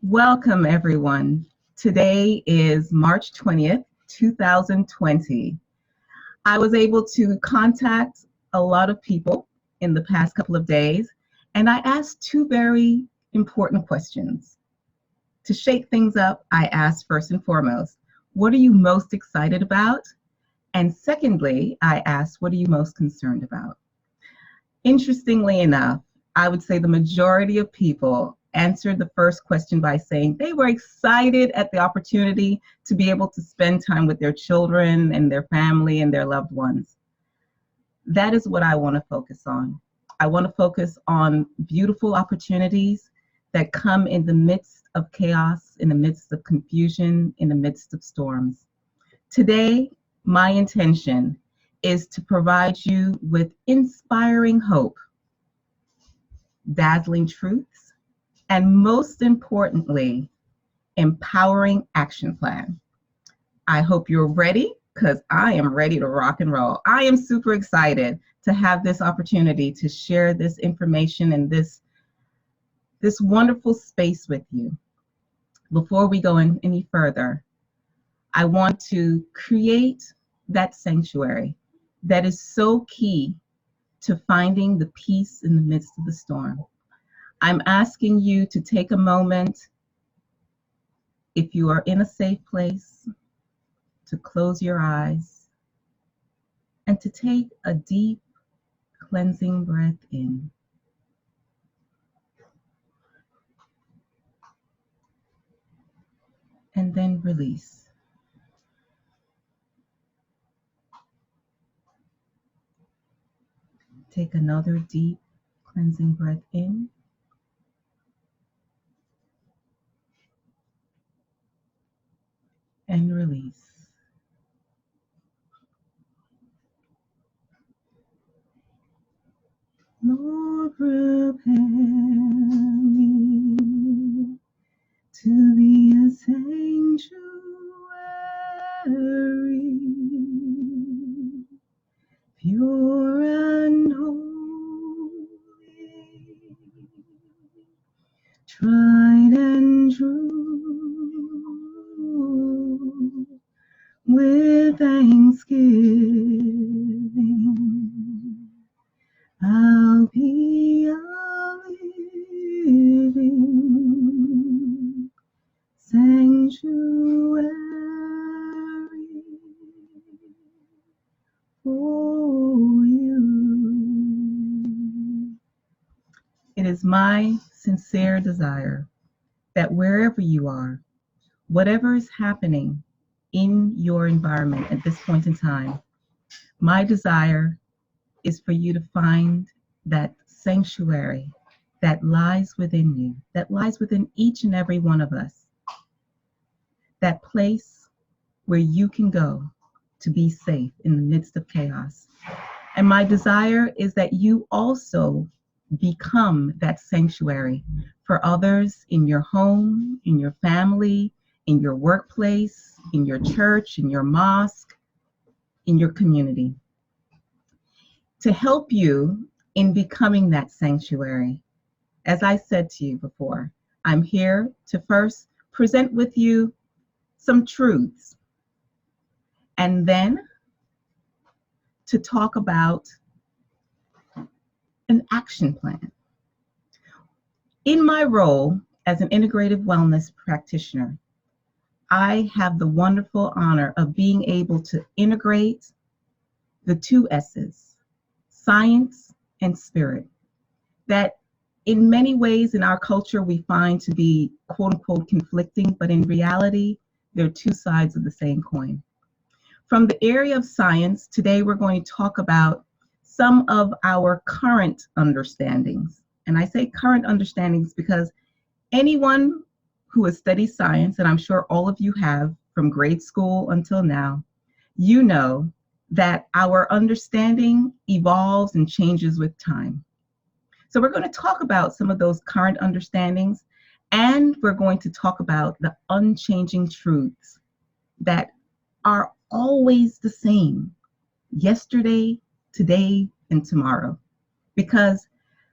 Welcome, everyone. Today is March 20th, 2020. I was able to contact a lot of people in the past couple of days, and I asked two very important questions. To shake things up, I asked first and foremost, what are you most excited about? And secondly, I asked, what are you most concerned about? Interestingly enough, I would say the majority of people answered the first question by saying they were excited at the opportunity to be able to spend time with their children and their family and their loved ones. That is what I want to focus on. I want to focus on beautiful opportunities that come in the midst of chaos, in the midst of confusion, in the midst of storms. Today, my intention is to provide you with inspiring hope, dazzling truths, and most importantly, empowering action plan. I hope you're ready because I am ready to rock and roll. I am super excited to have this opportunity to share this information and this wonderful space with you. Before we go any further, I want to create that sanctuary that is so key to finding the peace in the midst of the storm. I'm asking you to take a moment, if you are in a safe place, to close your eyes and to take a deep cleansing breath in. And then release. Take another deep cleansing breath in. And release. Lord, prepare me to be a sanctuary, pure and holy, tried and true, with thanksgiving, I'll be a living sanctuary for you. It is my sincere desire that wherever you are, whatever is happening in your environment at this point in time, my desire is for you to find that sanctuary that lies within you, that lies within each and every one of us, that place where you can go to be safe in the midst of chaos. And my desire is that you also become that sanctuary for others in your home, in your family, in your workplace, in your church, in your mosque, in your community. To help you in becoming that sanctuary, as I said to you before, I'm here to first present with you some truths, and then to talk about an action plan. In my role as an integrative wellness practitioner, I have the wonderful honor of being able to integrate the two S's, science and spirit, that in many ways in our culture we find to be quote unquote conflicting, but in reality, they're two sides of the same coin. From the area of science, today we're going to talk about some of our current understandings. And I say current understandings because anyone who has studied science, and I'm sure all of you have from grade school until now, you know that our understanding evolves and changes with time. So we're going to talk about some of those current understandings, and we're going to talk about the unchanging truths that are always the same, yesterday, today, and tomorrow, because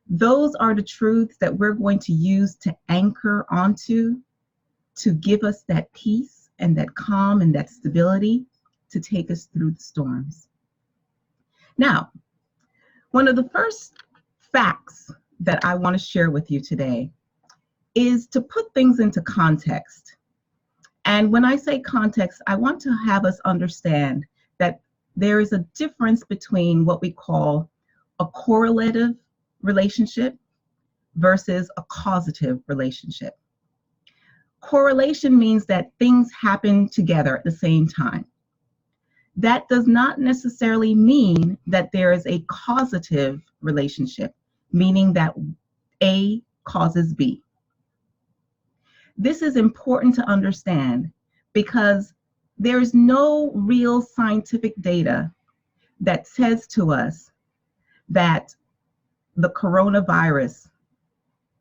those are the truths that we're going to use to anchor onto to give us that peace and that calm and that stability to take us through the storms. Now, one of the first facts that I want to share with you today is to put things into context. And when I say context, I want to have us understand that there is a difference between what we call a correlative relationship versus a causative relationship. Correlation means that things happen together at the same time. That does not necessarily mean that there is a causative relationship, meaning that A causes B. This is important to understand because there's no real scientific data that says to us that the coronavirus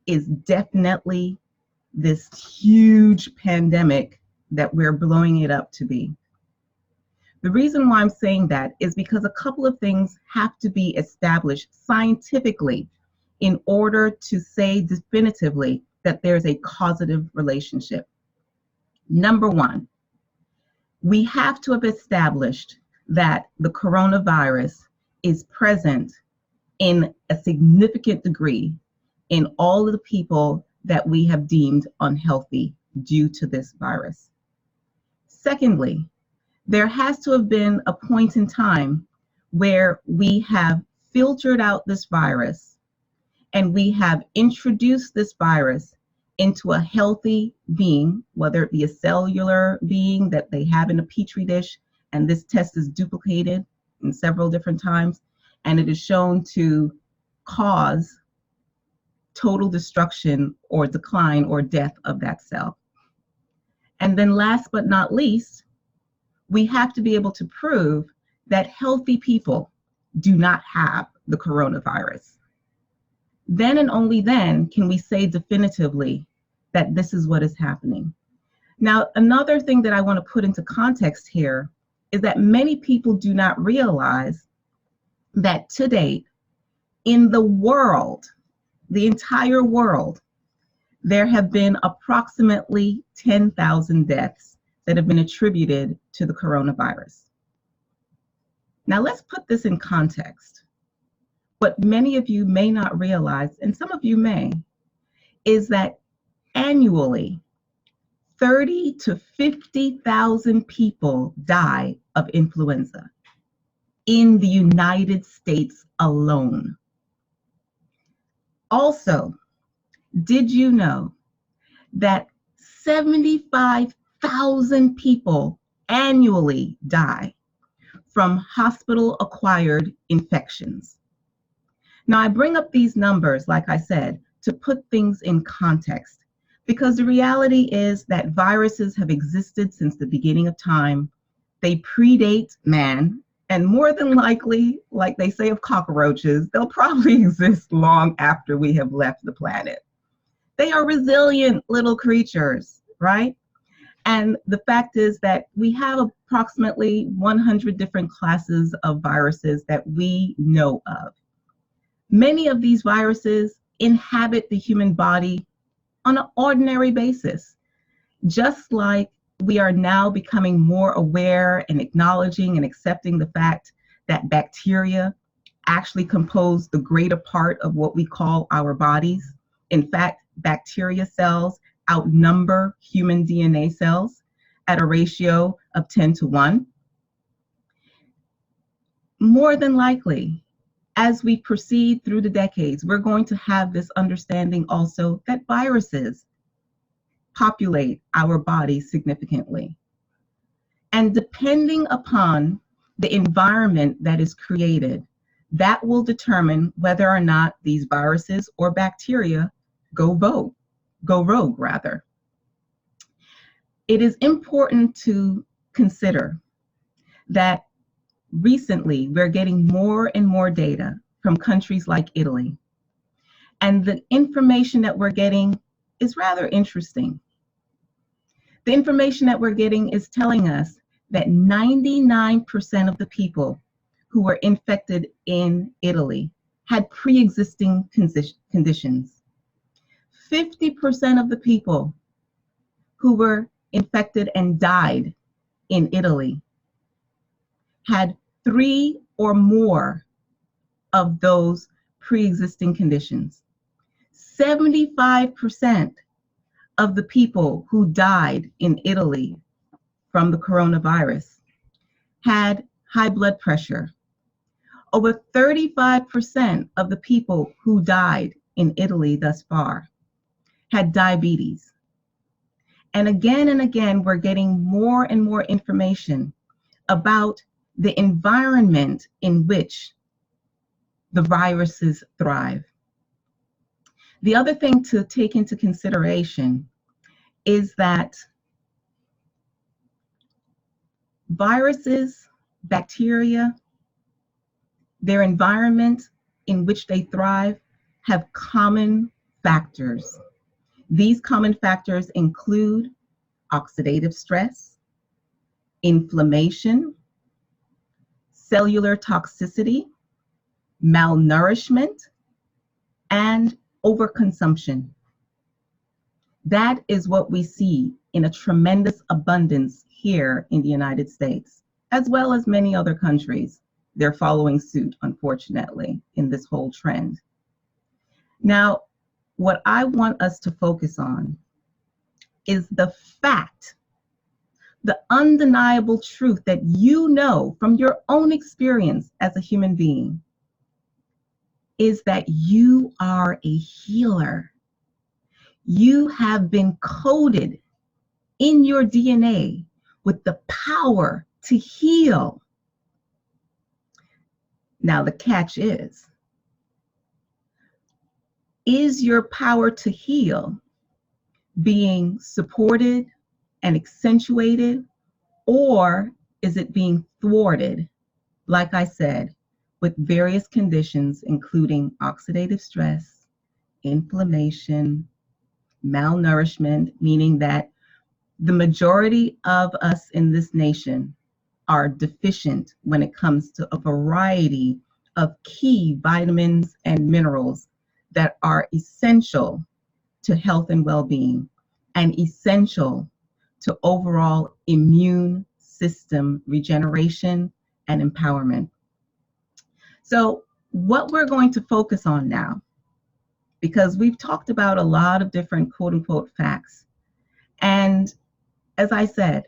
is definitely this huge pandemic that we're blowing it up to be. The reason why I'm saying that is because a couple of things have to be established scientifically in order to say definitively that there's a causative relationship. Number one, we have to have established that the coronavirus is present in a significant degree in all of the people that we have deemed unhealthy due to this virus. Secondly, there has to have been a point in time where we have filtered out this virus and we have introduced this virus into a healthy being, whether it be a cellular being that they have in a petri dish, and this test is duplicated in several different times, and it is shown to cause total destruction or decline or death of that cell. And then last but not least, we have to be able to prove that healthy people do not have the coronavirus. Then and only then can we say definitively that this is what is happening. Now, another thing that I want to put into context here is that many people do not realize that to date, in the world, the entire world, there have been approximately 10,000 deaths that have been attributed to the coronavirus. Now, let's put this in context. What many of you may not realize, and some of you may, is that annually, 30 to 50,000 people die of influenza in the United States alone. Also, did you know that 75,000 people annually die from hospital-acquired infections? Now, I bring up these numbers, like I said, to put things in context, because the reality is that viruses have existed since the beginning of time. They predate man, and more than likely, like they say of cockroaches, they'll probably exist long after we have left the planet. They are resilient little creatures, right? And the fact is that we have approximately 100 different classes of viruses that we know of. Many of these viruses inhabit the human body on an ordinary basis, just like we are now becoming more aware and acknowledging and accepting the fact that bacteria actually compose the greater part of what we call our bodies. In fact, bacteria cells outnumber human DNA cells at a ratio of 10 to 1. More than likely, as we proceed through the decades, we're going to have this understanding also that viruses populate our bodies significantly. And depending upon the environment that is created, that will determine whether or not these viruses or bacteria go rogue rather. It is important to consider that recently, we're getting more and more data from countries like Italy. And the information that we're getting is rather interesting. The information that we're getting is telling us that 99% of the people who were infected in Italy had pre-existing conditions. 50% of the people who were infected and died in Italy had 3 or more of those pre-existing conditions. 75% of the people who died in Italy from the coronavirus had high blood pressure. Over 35% of the people who died in Italy thus far had diabetes. And again, we're getting more and more information about the environment in which the viruses thrive. The other thing to take into consideration is that viruses, bacteria, their environment in which they thrive have common factors. These common factors include oxidative stress, inflammation, cellular toxicity, malnourishment, and overconsumption. That is what we see in a tremendous abundance here in the United States, as well as many other countries. They're following suit, unfortunately, in this whole trend. Now, what I want us to focus on is the fact, the undeniable truth that you know from your own experience as a human being, is that you are a healer. You have been coded in your DNA with the power to heal. Now, the catch is your power to heal being supported and accentuated, or is it being thwarted, like I said, with various conditions, including oxidative stress, inflammation, malnourishment, meaning that the majority of us in this nation are deficient when it comes to a variety of key vitamins and minerals that are essential to health and well-being and essential to overall immune system regeneration and empowerment. So what we're going to focus on now, because we've talked about a lot of different quote unquote facts, and as I said,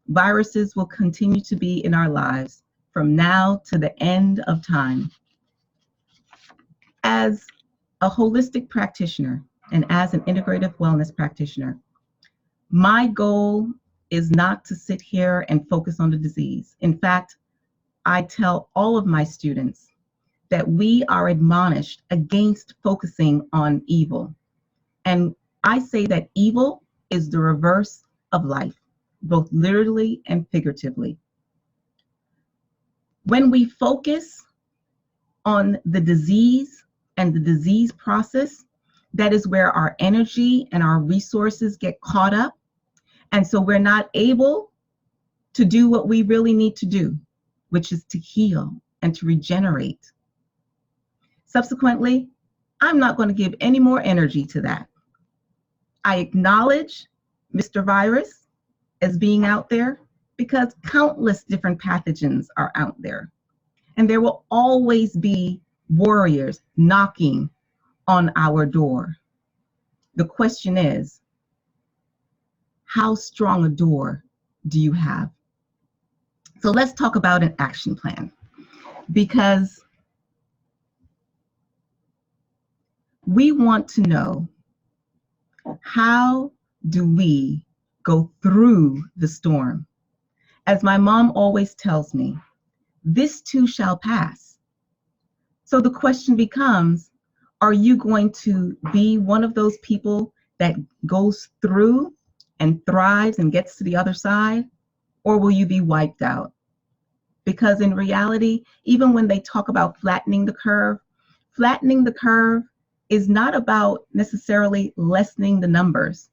viruses will continue to be in our lives from now to the end of time. As a holistic practitioner and as an integrative wellness practitioner, my goal is not to sit here and focus on the disease. In fact, I tell all of my students that we are admonished against focusing on evil. And I say that evil is the reverse of life, both literally and figuratively. When we focus on the disease and the disease process, that is where our energy and our resources get caught up. And so we're not able to do what we really need to do, which is to heal and to regenerate. Subsequently, I'm not going to give any more energy to that. I acknowledge Mr. Virus as being out there because countless different pathogens are out there. And there will always be warriors knocking on our door. The question is, how strong a door do you have? So let's talk about an action plan, because we want to know, how do we go through the storm? As my mom always tells me, this too shall pass. So the question becomes, are you going to be one of those people that goes through and thrives and gets to the other side? Or will you be wiped out? Because in reality, even when they talk about flattening the curve is not about necessarily lessening the numbers.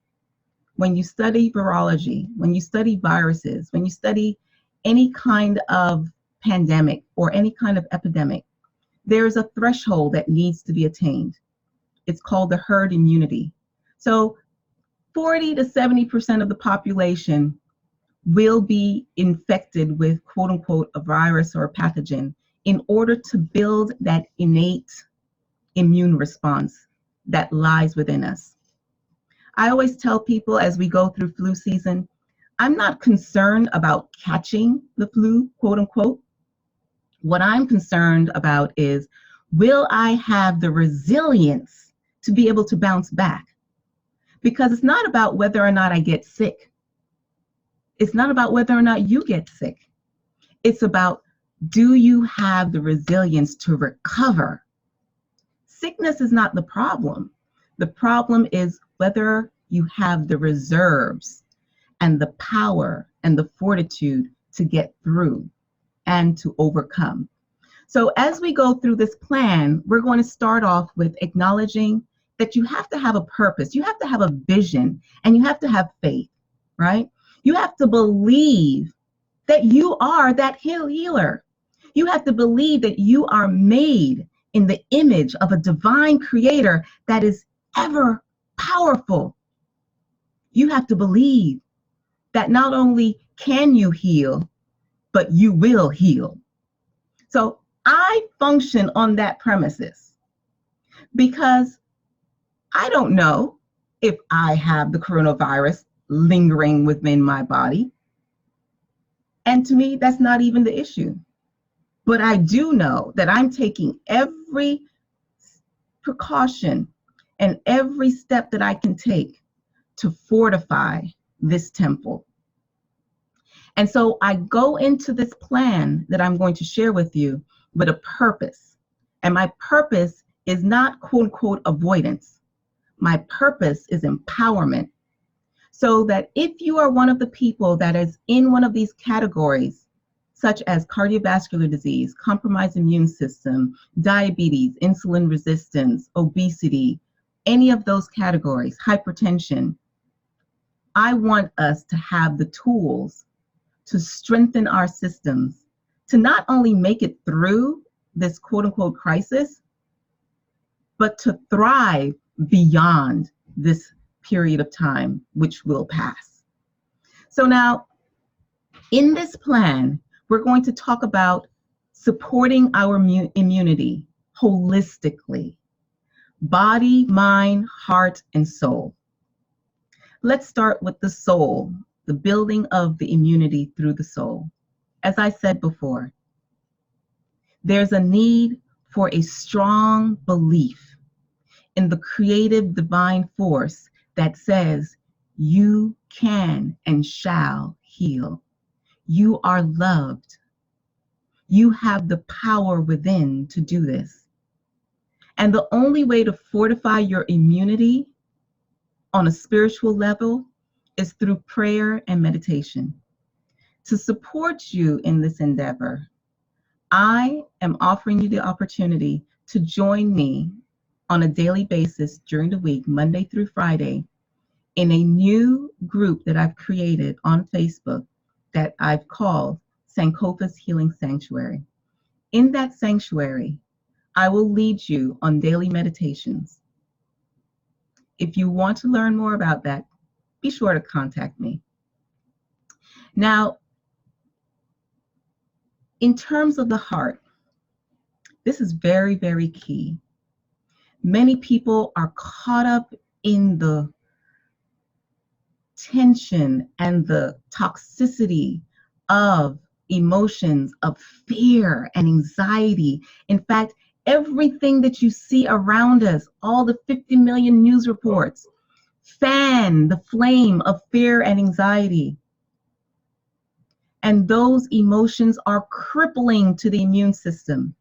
When you study virology, when you study viruses, when you study any kind of pandemic or any kind of epidemic, there's a threshold that needs to be attained. It's called the herd immunity. So 40 to 70% of the population will be infected with quote unquote a virus or a pathogen in order to build that innate immune response that lies within us. I always tell people as we go through flu season, I'm not concerned about catching the flu, quote unquote. What I'm concerned about is, will I have the resilience to be able to bounce back? Because it's not about whether or not I get sick. It's not about whether or not you get sick. It's about, do you have the resilience to recover? Sickness is not the problem. The problem is whether you have the reserves and the power and the fortitude to get through and to overcome. So as we go through this plan, we're going to start off with acknowledging that you have to have a purpose, you have to have a vision, and you have to have faith, right? You have to believe that you are that healer. You have to believe that you are made in the image of a divine creator that is ever powerful. You have to believe that not only can you heal, but you will heal. So I function on that premises because I don't know if I have the coronavirus lingering within my body. And to me, that's not even the issue. But I do know that I'm taking every precaution and every step that I can take to fortify this temple. And so I go into this plan that I'm going to share with you with a purpose. And my purpose is not quote unquote avoidance. My purpose is empowerment. So that if you are one of the people that is in one of these categories, such as cardiovascular disease, compromised immune system, diabetes, insulin resistance, obesity, any of those categories, hypertension, I want us to have the tools to strengthen our systems, to not only make it through this quote unquote crisis, but to thrive beyond this period of time, which will pass. So now, in this plan, we're going to talk about supporting our immunity holistically, body, mind, heart, and soul. Let's start with the soul, the building of the immunity through the soul. As I said before, there's a need for a strong belief in the creative divine force that says you can and shall heal. You are loved. You have the power within to do this. And the only way to fortify your immunity on a spiritual level is through prayer and meditation. To support you in this endeavor, I am offering you the opportunity to join me on a daily basis during the week, Monday through Friday, in a new group that I've created on Facebook that I've called Sankofa's Healing Sanctuary. In that sanctuary, I will lead you on daily meditations. If you want to learn more about that, be sure to contact me. Now, in terms of the heart, this is very, very key. Many people are caught up in the tension and the toxicity of emotions of fear and anxiety. In fact, everything that you see around us, all the 50 million news reports, fan the flame of fear and anxiety. And those emotions are crippling to the immune system.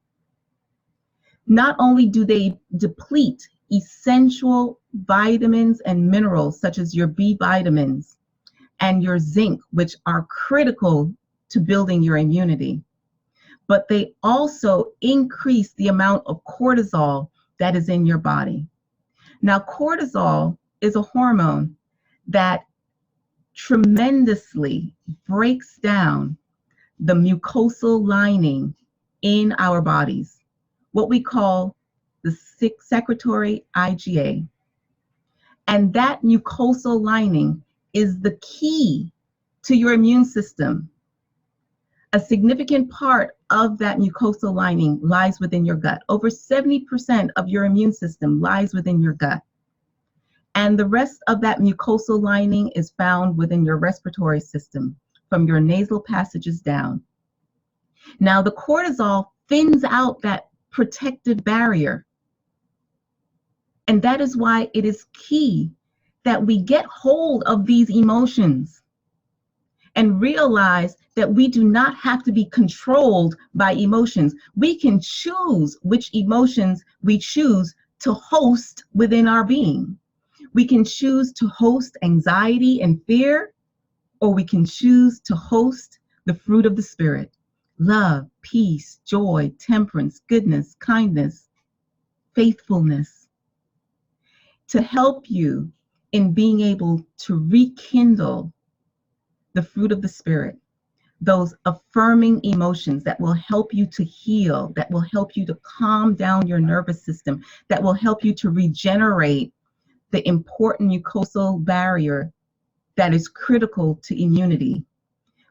Not only do they deplete essential vitamins and minerals, such as your B vitamins and your zinc, which are critical to building your immunity, but they also increase the amount of cortisol that is in your body. Now, cortisol is a hormone that tremendously breaks down the mucosal lining in our bodies, what we call the secretory IgA. And that mucosal lining is the key to your immune system. A significant part of that mucosal lining lies within your gut. Over 70% of your immune system lies within your gut. And the rest of that mucosal lining is found within your respiratory system, from your nasal passages down. Now, the cortisol thins out that protective barrier. And that is why it is key that we get hold of these emotions and realize that we do not have to be controlled by emotions. We can choose which emotions we choose to host within our being. We can choose to host anxiety and fear, or we can choose to host the fruit of the Spirit: love, peace, joy, temperance, goodness, kindness, faithfulness, to help you in being able to rekindle the fruit of the Spirit, those affirming emotions that will help you to heal, that will help you to calm down your nervous system, that will help you to regenerate the important mucosal barrier that is critical to immunity.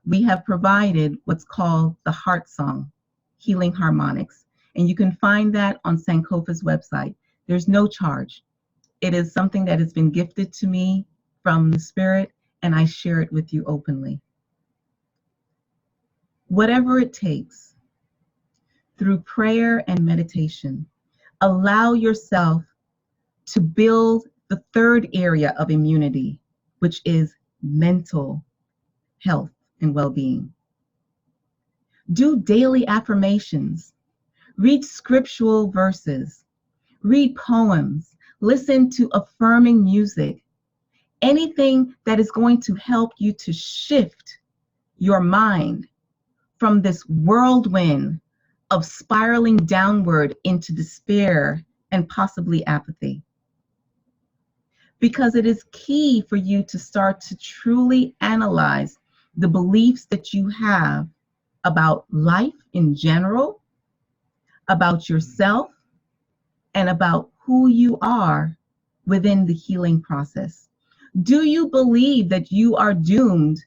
We have provided what's called the Heart Song, Healing Harmonics, and you can find that on Sankofa's website. There's no charge. It is something that has been gifted to me from the Spirit, and I share it with you openly. Whatever it takes, through prayer and meditation, allow yourself to build the third area of immunity, which is mental health and well-being. Do daily affirmations, read scriptural verses, read poems, listen to affirming music, anything that is going to help you to shift your mind from this whirlwind of spiraling downward into despair and possibly apathy. Because it is key for you to start to truly analyze the beliefs that you have about life in general, about yourself, and about who you are within the healing process. Do you believe that you are doomed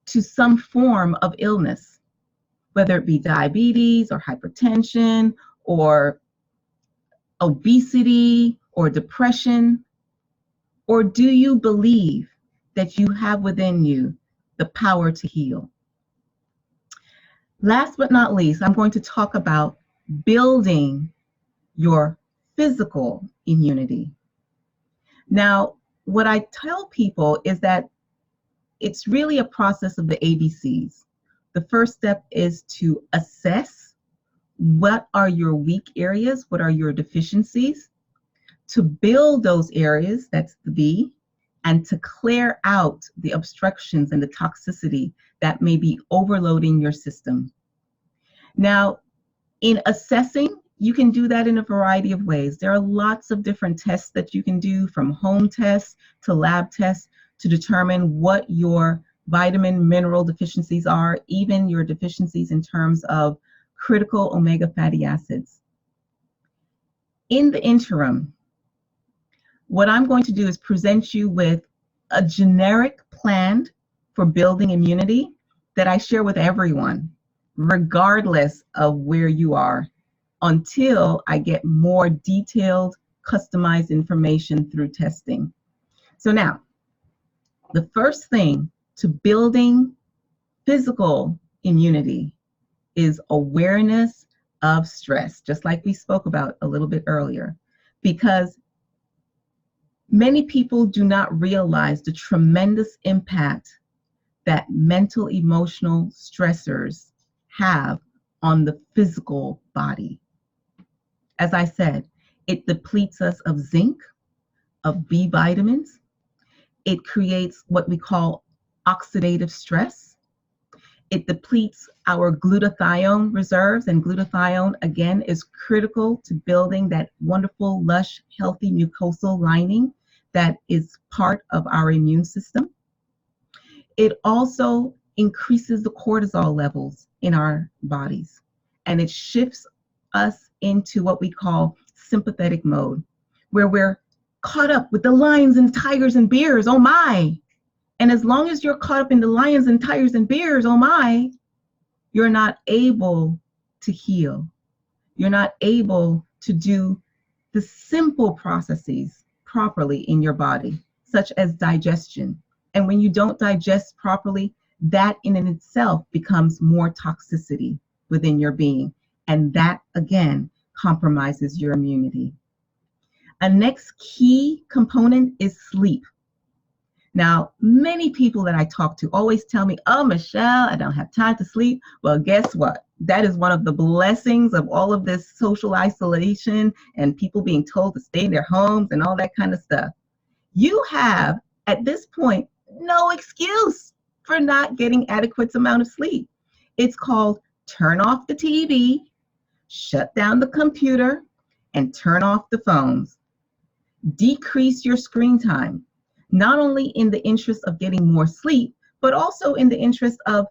to some form of illness, whether it be diabetes or hypertension or obesity or depression? Or do you believe that you have within you the power to heal? Last but not least, I'm going to talk about building your physical immunity. Now, what I tell people is that it's really a process of the ABCs. The first step is to assess what are your weak areas, what are your deficiencies, to build those areas, that's the B, and to clear out the obstructions and the toxicity that may be overloading your system. Now, in assessing, you can do that in a variety of ways. There are lots of different tests that you can do, from home tests to lab tests, to determine what your vitamin, mineral deficiencies are, even your deficiencies in terms of critical omega fatty acids. In the interim, what I'm going to do is present you with a generic plan for building immunity that I share with everyone, regardless of where you are, until I get more detailed, customized information through testing. So now, the first thing to building physical immunity is awareness of stress, just like we spoke about a little bit earlier, because many people do not realize the tremendous impact that mental, emotional stressors have on the physical body. As I said, it depletes us of zinc, of B vitamins. It creates what we call oxidative stress. It depletes our glutathione reserves, and glutathione, again, is critical to building that wonderful, lush, healthy mucosal lining that is part of our immune system. It also increases the cortisol levels in our bodies, and it shifts us into what we call sympathetic mode, where we're caught up with the lions and tigers and bears, oh my. And as long as you're caught up in the lions and tigers and bears, oh my, you're not able to heal. You're not able to do the simple processes properly in your body, such as digestion. And when you don't digest properly, that in and itself becomes more toxicity within your being. And that, again, compromises your immunity. A next key component is sleep. Now, many people that I talk to always tell me, oh, Michelle, I don't have time to sleep. Well, guess what? That is one of the blessings of all of this social isolation and people being told to stay in their homes and all that kind of stuff. You have, at this point, no excuse for not getting adequate amount of sleep. It's called turn off the TV, shut down the computer, and turn off the phones. Decrease your screen time, not only in the interest of getting more sleep, but also in the interest of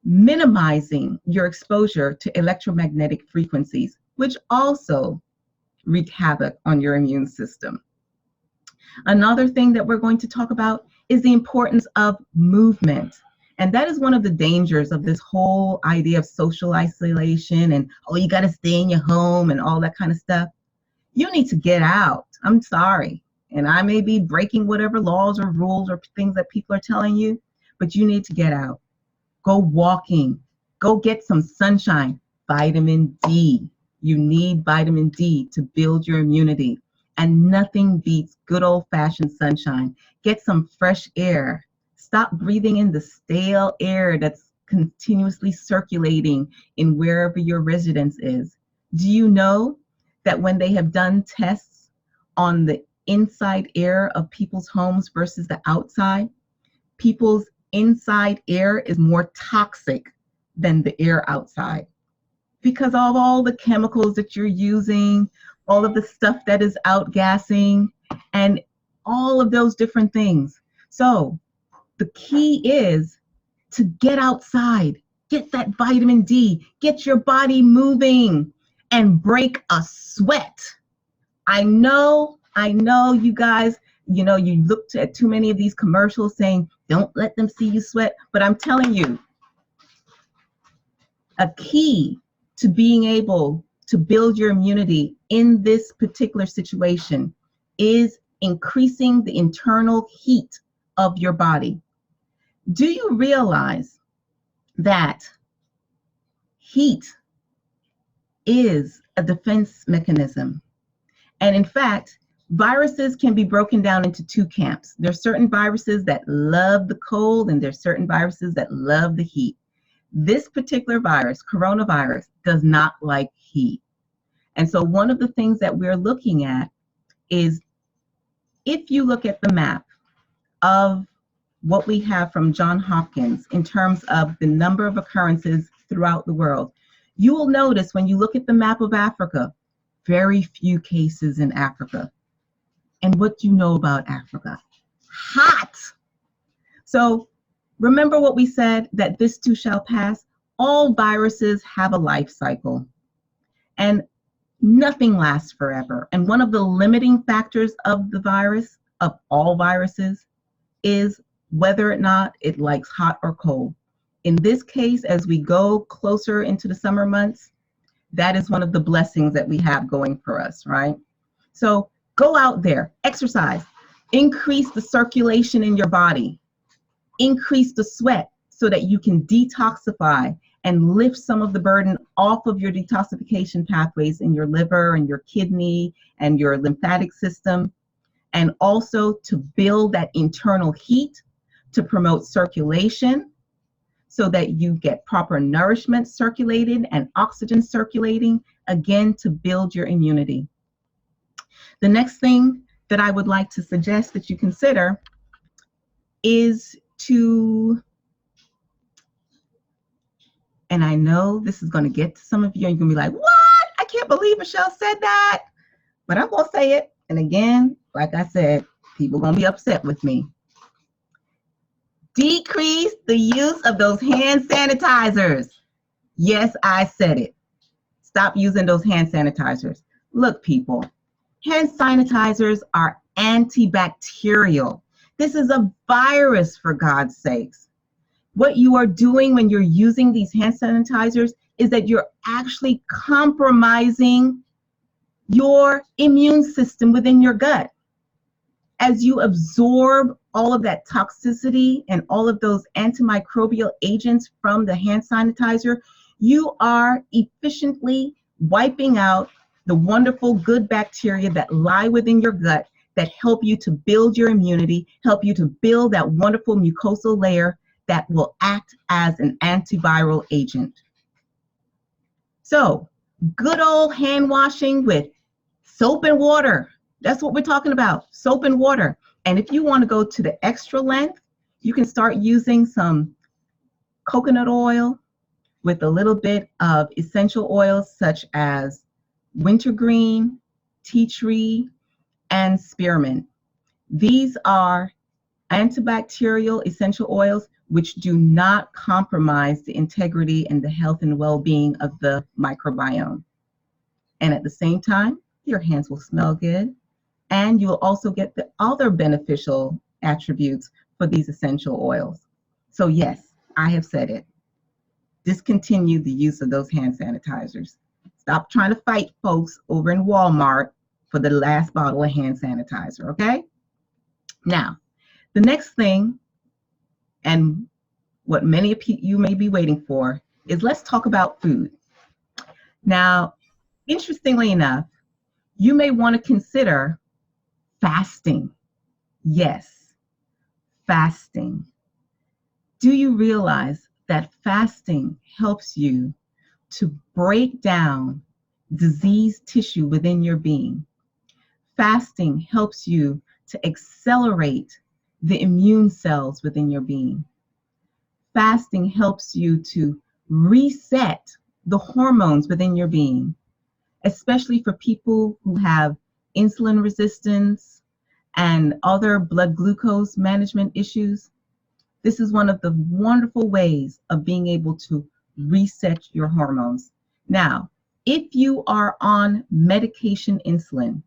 minimizing your exposure to electromagnetic frequencies, which also wreak havoc on your immune system. Another thing that we're going to talk about is the importance of movement. And that is one of the dangers of this whole idea of social isolation and, oh, you got to stay in your home and all that kind of stuff. You need to get out. I'm sorry. And I may be breaking whatever laws or rules or things that people are telling you, but you need to get out. Go walking. Go get some sunshine. Vitamin D. You need vitamin D to build your immunity. And nothing beats good old-fashioned sunshine. Get some fresh air. Stop breathing in the stale air that's continuously circulating in wherever your residence is. Do you know that when they have done tests on the inside air of people's homes versus the outside, people's inside air is more toxic than the air outside because of all the chemicals that you're using, all of the stuff that is outgassing, and all of those different things. So the key is to get outside, get that vitamin D, get your body moving, and break a sweat. I know you guys, you looked at too many of these commercials saying, don't let them see you sweat. But I'm telling you, a key to being able to build your immunity in this particular situation is increasing the internal heat of your body. Do you realize that heat is a defense mechanism? And in fact, viruses can be broken down into two camps. There's certain viruses that love the cold, and there's certain viruses that love the heat. This particular virus, coronavirus, does not like heat. And so one of the things that we're looking at is, if you look at the map of what we have from Johns Hopkins in terms of the number of occurrences throughout the world, you will notice when you look at the map of Africa, very few cases in Africa. And what do you know about Africa? Hot. So remember what we said, that this too shall pass. All viruses have a life cycle, and nothing lasts forever. And one of the limiting factors of the virus, of all viruses, is whether or not it likes hot or cold. In this case, as we go closer into the summer months, that is one of the blessings that we have going for us, right? So go out there, exercise, increase the circulation in your body, increase the sweat so that you can detoxify and lift some of the burden off of your detoxification pathways in your liver and your kidney and your lymphatic system, and also to build that internal heat to promote circulation so that you get proper nourishment circulated and oxygen circulating, again, to build your immunity. The next thing that I would like to suggest that you consider is to, and I know this is going to get to some of you, and you're going to be like, what? I can't believe Michelle said that. But I'm going to say it. And again, like I said, people are going to be upset with me. Decrease the use of those hand sanitizers. Yes, I said it. Stop using those hand sanitizers. Look, people, Hand sanitizers are antibacterial. This is a virus, for God's sakes. What you are doing when you're using these hand sanitizers is that you're actually compromising your immune system within your gut. As you absorb all of that toxicity and all of those antimicrobial agents from the hand sanitizer, you are efficiently wiping out the wonderful good bacteria that lie within your gut that help you to build your immunity, help you to build that wonderful mucosal layer that will act as an antiviral agent. So, good old hand washing with soap and water. That's what we're talking about, soap and water. And if you want to go to the extra length, you can start using some coconut oil with a little bit of essential oils such as wintergreen, tea tree, and spearmint. These are antibacterial essential oils which do not compromise the integrity and the health and well-being of the microbiome. And at the same time, your hands will smell good, and you'll also get the other beneficial attributes for these essential oils. So yes, I have said it. Discontinue the use of those hand sanitizers. Stop trying to fight folks over in Walmart for the last bottle of hand sanitizer, okay? Now, the next thing, and what many of you may be waiting for, is let's talk about food. Now, interestingly enough, you may want to consider fasting. Yes, fasting. Do you realize that fasting helps you to break down diseased tissue within your being? Fasting helps you to accelerate the immune cells within your being. Fasting helps you to reset the hormones within your being, especially for people who have insulin resistance and other blood glucose management issues. This is one of the wonderful ways of being able to reset your hormones. Now, if you are on medication insulin,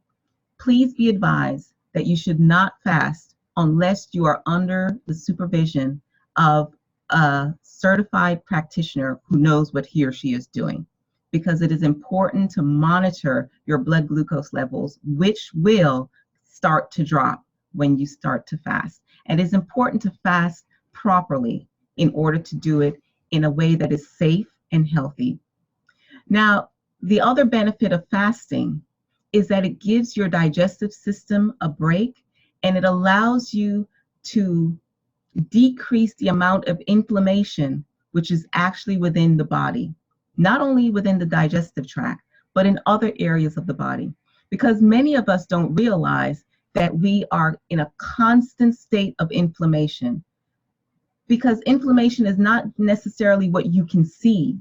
please be advised that you should not fast unless you are under the supervision of a certified practitioner who knows what he or she is doing, because it is important to monitor your blood glucose levels, which will start to drop when you start to fast. And it's important to fast properly in order to do it in a way that is safe and healthy. Now, the other benefit of fasting is that it gives your digestive system a break, and it allows you to decrease the amount of inflammation which is actually within the body, not only within the digestive tract, but in other areas of the body. Because many of us don't realize that we are in a constant state of inflammation, because inflammation is not necessarily what you can see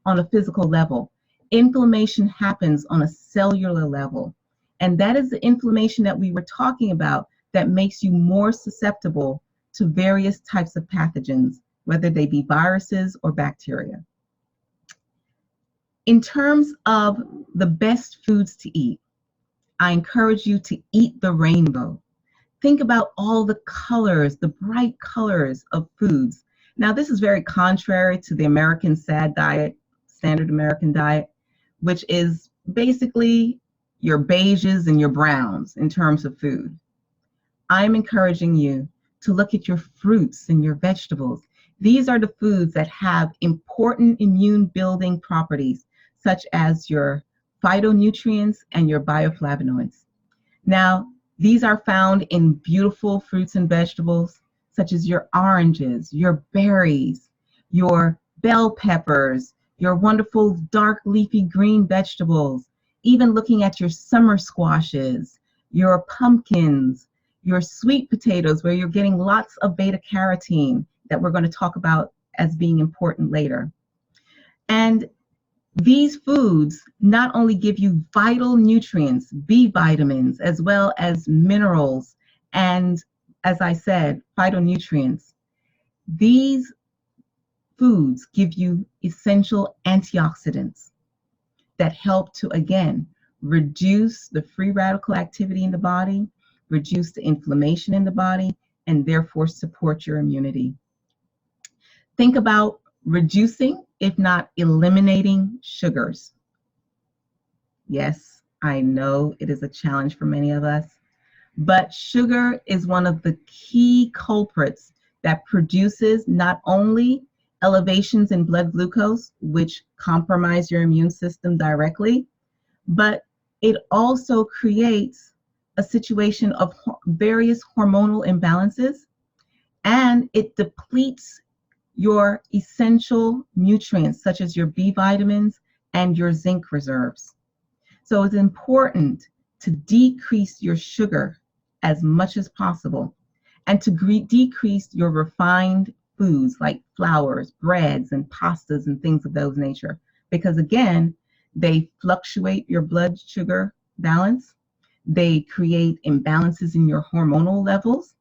on a physical level. Inflammation happens on a cellular level. And that is the inflammation that we were talking about that makes you more susceptible to various types of pathogens, whether they be viruses or bacteria. In terms of the best foods to eat, I encourage you to eat the rainbow. Think about all the colors, the bright colors of foods. Now, this is very contrary to the American SAD diet, standard American diet, which is basically your beiges and your browns in terms of food. I'm encouraging you to look at your fruits and your vegetables. These are the foods that have important immune building properties, such as your phytonutrients and your bioflavonoids. Now, these are found in beautiful fruits and vegetables, such as your oranges, your berries, your bell peppers, your wonderful dark leafy green vegetables, even looking at your summer squashes, your pumpkins, your sweet potatoes, where you're getting lots of beta carotene that we're going to talk about as being important later. And these foods not only give you vital nutrients, B vitamins, as well as minerals, and as I said, phytonutrients. These foods give you essential antioxidants that help to, again, reduce the free radical activity in the body, reduce the inflammation in the body, and therefore support your immunity. Think about reducing, if not eliminating, sugars. Yes, I know it is a challenge for many of us, but sugar is one of the key culprits that produces not only elevations in blood glucose, which compromise your immune system directly, but it also creates a situation of various hormonal imbalances, and it depletes your essential nutrients such as your B vitamins and your zinc reserves. So it's important to decrease your sugar as much as possible and to decrease your refined foods like flours, breads, and pastas and things of those nature. Because again, they fluctuate your blood sugar balance, they create imbalances in your hormonal levels,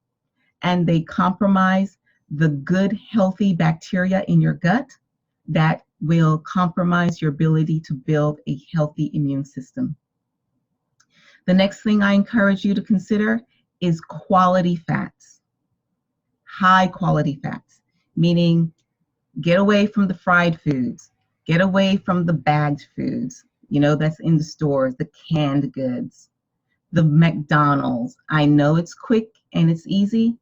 and they compromise the good, healthy bacteria in your gut that will compromise your ability to build a healthy immune system. The next thing I encourage you to consider is quality fats, high quality fats, meaning get away from the fried foods, get away from the bagged foods, that's in the stores, the canned goods, the McDonald's. I know it's quick and it's easy,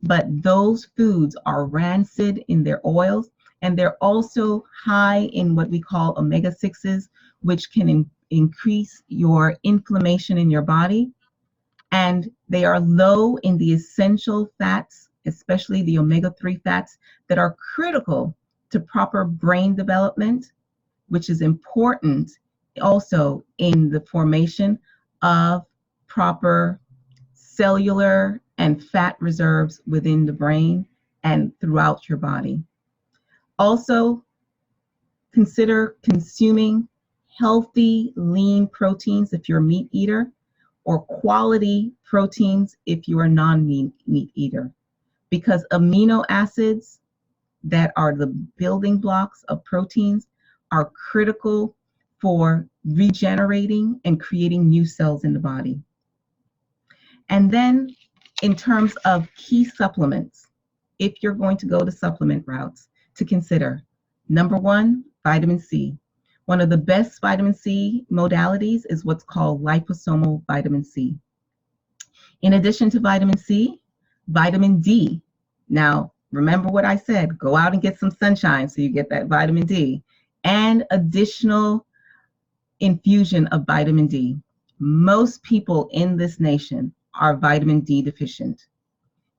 but those foods are rancid in their oils, and they're also high in what we call omega-6s, which can increase your inflammation in your body. And they are low in the essential fats, especially the omega-3 fats that are critical to proper brain development, which is important also in the formation of proper cellular and fat reserves within the brain and throughout your body. Also, consider consuming healthy, lean proteins if you're a meat eater, or quality proteins if you're a non-meat eater, because amino acids that are the building blocks of proteins are critical for regenerating and creating new cells in the body. And then in terms of key supplements, if you're going to go to supplement routes, to consider, number one, vitamin C. One of the best vitamin C modalities is what's called liposomal vitamin C. In addition to vitamin C, vitamin D. Now, remember what I said, go out and get some sunshine so you get that vitamin D, and additional infusion of vitamin D. Most people in this nation are vitamin D deficient.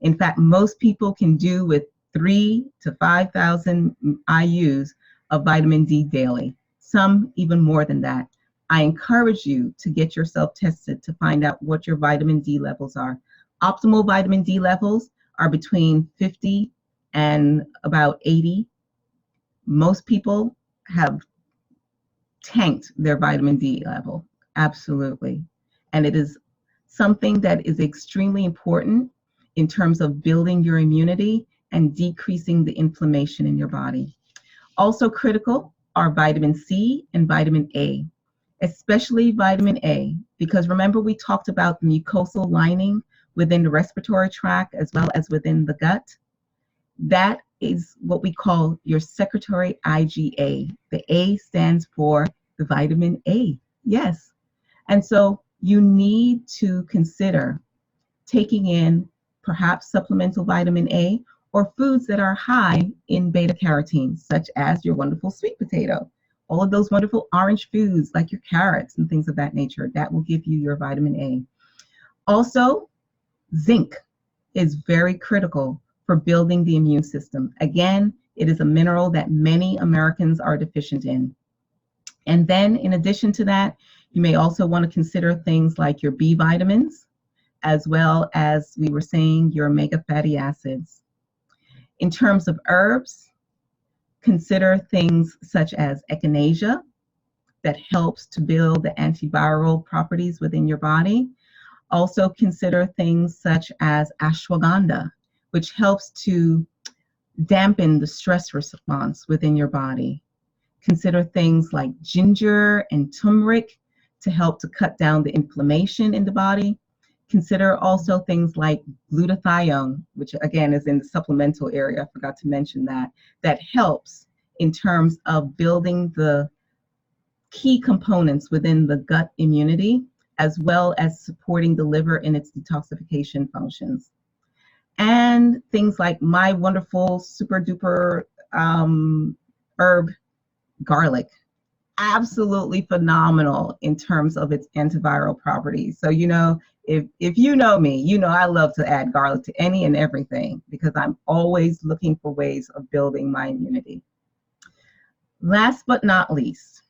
In fact, most people can do with 3,000 to 5,000 IUs of vitamin D daily, some even more than that. I encourage you to get yourself tested to find out what your vitamin D levels are. Optimal vitamin D levels are between 50 and about 80. Most people have tanked their vitamin D level, absolutely. And it is something that is extremely important in terms of building your immunity and decreasing the inflammation in your body. Also critical are vitamin C and vitamin A, especially vitamin A, because remember we talked about the mucosal lining within the respiratory tract as well as within the gut. That is what we call your secretory IgA. The A stands for the vitamin A, yes. And so you need to consider taking in perhaps supplemental vitamin A or foods that are high in beta carotene, such as your wonderful sweet potato, all of those wonderful orange foods like your carrots and things of that nature. That will give you your vitamin A. Also, zinc is very critical for building the immune system. Again, it is a mineral that many Americans are deficient in. And then in addition to that, you may also want to consider things like your B vitamins, as well as we were saying, your omega fatty acids. In terms of herbs, consider things such as echinacea that helps to build the antiviral properties within your body. Also consider things such as ashwagandha, which helps to dampen the stress response within your body. Consider things like ginger and turmeric to help to cut down the inflammation in the body. Consider also things like glutathione, which again is in the supplemental area. I forgot to mention that. That helps in terms of building the key components within the gut immunity, as well as supporting the liver in its detoxification functions. And things like my wonderful super duper herb, garlic. Absolutely phenomenal in terms of its antiviral properties. So, if you know me, I love to add garlic to any and everything because I'm always looking for ways of building my immunity. Last but not least,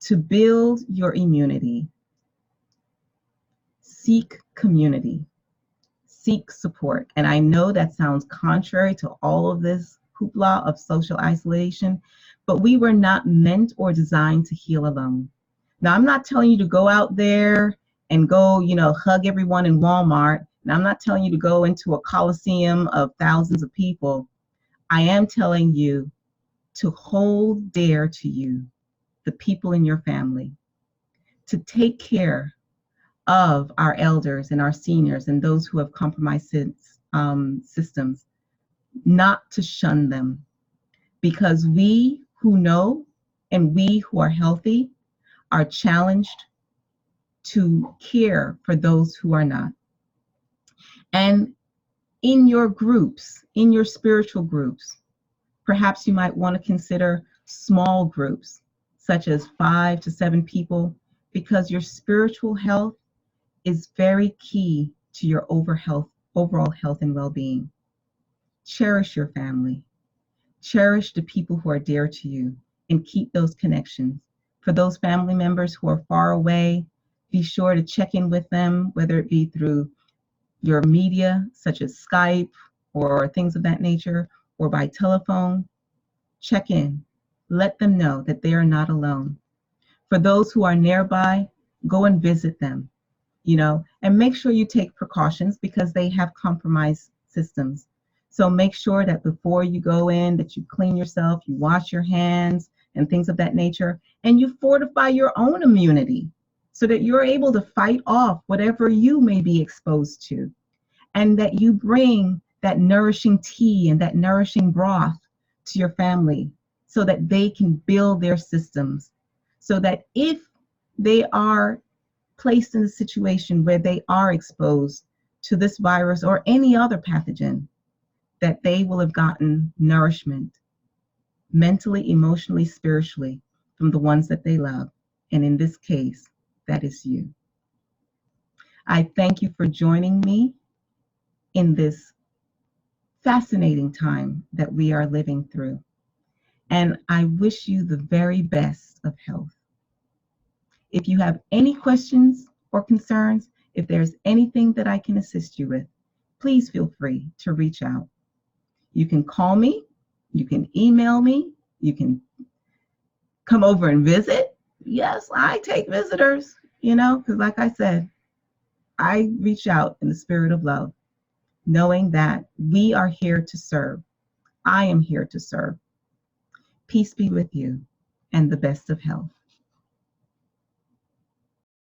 to build your immunity, seek community, seek support. And I know that sounds contrary to all of this hoopla of social isolation, but we were not meant or designed to heal alone. Now, I'm not telling you to go out there and go, hug everyone in Walmart. And I'm not telling you to go into a coliseum of thousands of people. I am telling you to hold dear to you the people in your family, to take care of our elders and our seniors and those who have compromised systems, not to shun them, because we who know and we who are healthy are challenged to care for those who are not. And in your groups, in your spiritual groups, perhaps you might want to consider small groups, such as 5 to 7 people, because your spiritual health is very key to your overall health and well-being. Cherish your family. Cherish the people who are dear to you and keep those connections. For those family members who are far away, be sure to check in with them, whether it be through your media, such as Skype or things of that nature, or by telephone. Check in. Let them know that they are not alone. For those who are nearby, go and visit them, and make sure you take precautions because they have compromised systems. So make sure that before you go in, that you clean yourself, you wash your hands and things of that nature, and you fortify your own immunity so that you're able to fight off whatever you may be exposed to, and that you bring that nourishing tea and that nourishing broth to your family so that they can build their systems, so that if they are placed in a situation where they are exposed to this virus or any other pathogen, that they will have gotten nourishment mentally, emotionally, spiritually from the ones that they love. And in this case, that is you. I thank you for joining me in this fascinating time that we are living through. And I wish you the very best of health. If you have any questions or concerns, if there's anything that I can assist you with, please feel free to reach out. You can call me, you can email me, you can come over and visit. Yes, I take visitors, because like I said, I reach out in the spirit of love, knowing that we are here to serve. I am here to serve. Peace be with you and the best of health.